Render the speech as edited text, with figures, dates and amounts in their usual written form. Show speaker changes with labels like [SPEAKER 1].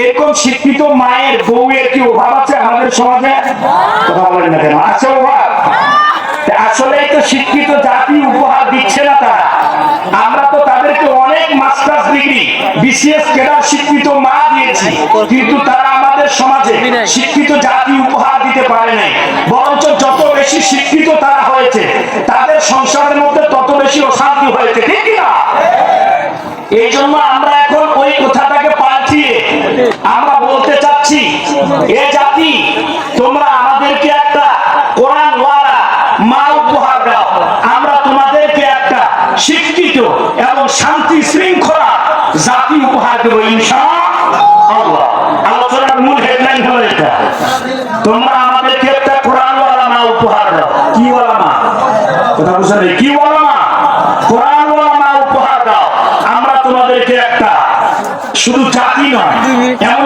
[SPEAKER 1] এরকম শিক্ষিত মায়ের বউয়ের কি অভাব আছে আমাদের সমাজে? কথা বলেন না কেন, আছে অভাব? আসলে তো শিক্ষিত জাতি উপহার দিচ্ছে না তারা। আমরা তো তাদেরকে অনেক মাস্টার্স ডিগ্রি, বিসিএস ক্যাডার শিক্ষিত মা দিয়েছি, কিন্তু তারা আমাদের সমাজে শিক্ষিত জাতি উপহার দিতে পারে নাই। বরঞ্চ যত বেশি শিক্ষিত তারা হয়েছে, তাদের সংসারের মধ্যে তত বেশি অশান্তি হয়েছে, ঠিক না? এই জন্য আমরা এখন ওই কথাটাকে পাল্টিয়ে আমরা বলতে চাচ্ছি, এ জাতি তোমরা আমাদেরকে একটা কোরআন ওয়ালা মা উপহার দাও, আমরা তোমাদেরকে একটা শিক্ষিত এবং শান্তি শৃঙ্খলা জাতি উপহার দেবো ইনশাআল্লাহ। আলোচনার মূল হেডলাইন হলো এটা, তোমরা আমাদেরকে একটা কোরআন ওয়ালা মা উপহার দাও। কি ওয়ালা মা? কথা বুঝলেন? কি ওয়ালা মা? কোরআন ওয়ালা মা উপহার দাও। আমরা তোমাদেরকে একটা শুধু জাতি নয়, এমন